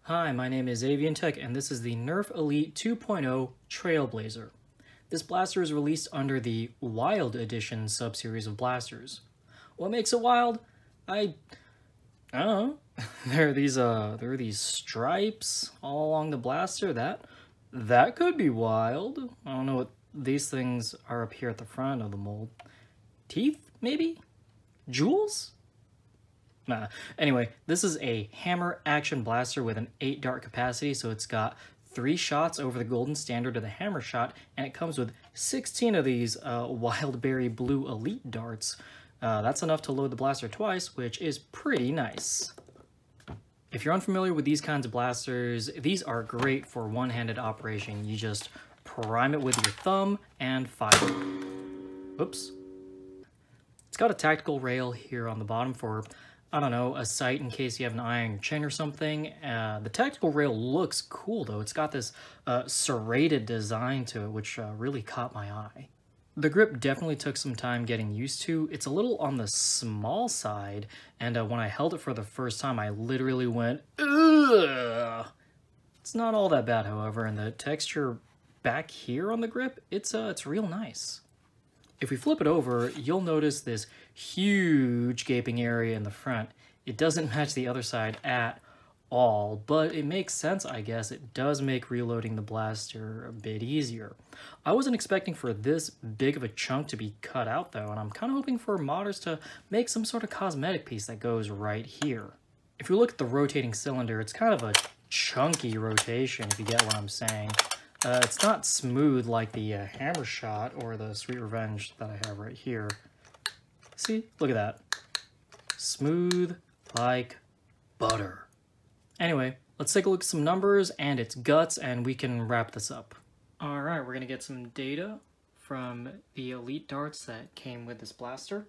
Hi, my name is Avian Tech, and this is the NERF Elite 2.0 Trailblazer. This blaster is released under the Wild Edition subseries of blasters. What makes it wild? I don't know. there are these stripes all along the blaster. That could be wild. I don't know what these things are up here at the front of the mold. Teeth, maybe? Jewels? Nah. Anyway, this is a hammer action blaster with an 8 dart capacity, so it's got 3 shots over the golden standard of the hammer shot, and it comes with 16 of these Wildberry Blue Elite darts. That's enough to load the blaster twice, which is pretty nice. If you're unfamiliar with these kinds of blasters, these are great for one-handed operation. You just prime it with your thumb and fire. Oops. It's got a tactical rail here on the bottom for, I don't know, a sight in case you have an eye on your chin or something. The tactical rail looks cool though. It's got this serrated design to it, which really caught my eye. The grip definitely took some time getting used to. It's a little on the small side, and when I held it for the first time, I literally went, ugh! It's not all that bad, however, and the texture back here on the grip, it's real nice. If we flip it over, you'll notice this huge gaping area in the front. It doesn't match the other side at all, but it makes sense, I guess. It does make reloading the blaster a bit easier. I wasn't expecting for this big of a chunk to be cut out though, and I'm kind of hoping for modders to make some sort of cosmetic piece that goes right here. If you look at the rotating cylinder, it's kind of a chunky rotation, if you get what I'm saying. It's not smooth like the Hammer Shot or the Sweet Revenge that I have right here. See? Look at that. Smooth like butter. Anyway, let's take a look at some numbers and its guts, and we can wrap this up. Alright, we're going to get some data from the Elite darts that came with this blaster.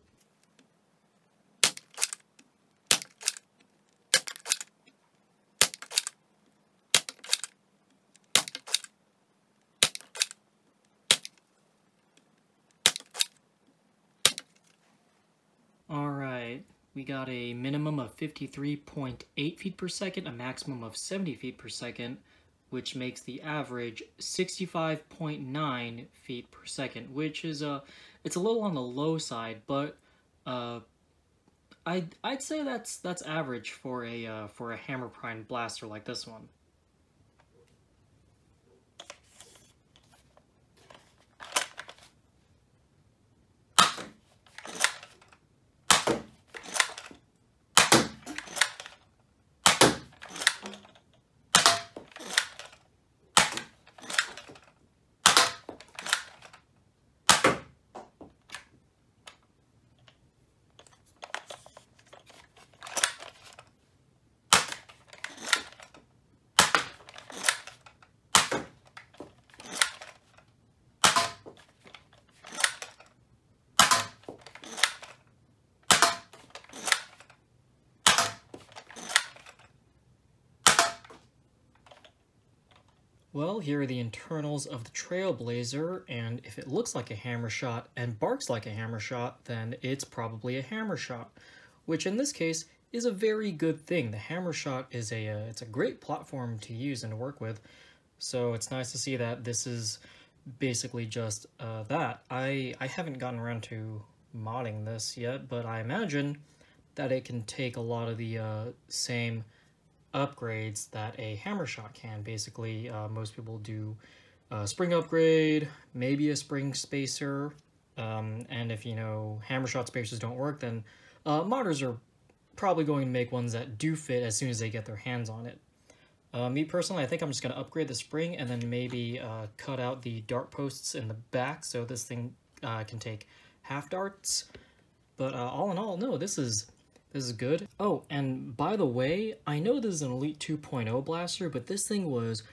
Alright, we got a minimum of 53.8 feet per second, a maximum of 70 feet per second, which makes the average 65.9 feet per second, which is it's a little on the low side, but I'd say that's average for a hammer prime blaster like this one. Well, here are the internals of the Trailblazer, and if it looks like a hammer shot and barks like a hammer shot, then it's probably a hammer shot, which in this case is a very good thing. The hammer shot is it's a great platform to use and to work with, so it's nice to see that this is basically just that. I haven't gotten around to modding this yet, but I imagine that it can take a lot of the same upgrades that a hammer shot can. Basically, most people do a spring upgrade, maybe a spring spacer, and if you know hammer shot spacers don't work, then modders are probably going to make ones that do fit as soon as they get their hands on it. Me personally, I think I'm just going to upgrade the spring and then maybe cut out the dart posts in the back so this thing can take half darts. But all in all, no, this is good. Oh, and by the way, I know this is an Elite 2.0 blaster, but this thing was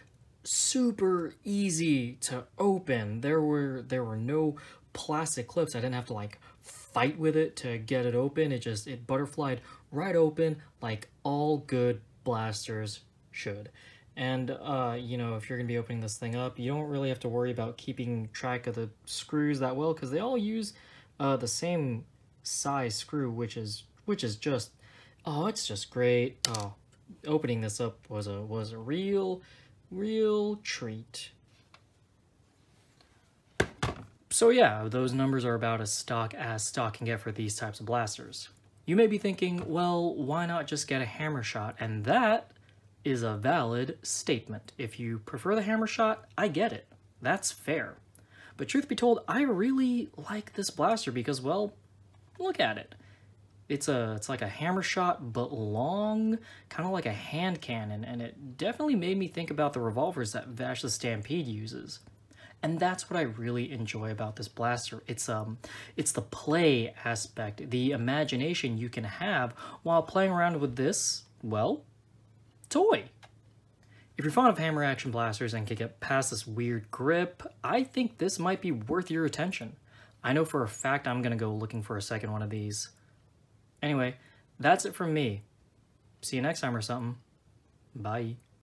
super easy to open. There were no plastic clips. I didn't have to like fight with it to get it open. It butterflied right open like all good blasters should. And you know, if you're gonna be opening this thing up, you don't really have to worry about keeping track of the screws that well, because they all use the same size screw, which is just, oh, it's just great. Oh, opening this up was a real treat. So yeah, those numbers are about as stock can get for these types of blasters. You may be thinking, well, why not just get a hammer shot? And that is a valid statement. If you prefer the hammer shot, I get it. That's fair. But truth be told, I really like this blaster because, well, look at it. It's like a hammer shot, but long, kind of like a hand cannon, and it definitely made me think about the revolvers that Vash the Stampede uses. And that's what I really enjoy about this blaster. It's the play aspect, the imagination you can have while playing around with this, well, toy. If you're fond of hammer action blasters and can get past this weird grip, I think this might be worth your attention. I know for a fact I'm gonna go looking for a second one of these. Anyway, that's it from me. See you next time or something. Bye.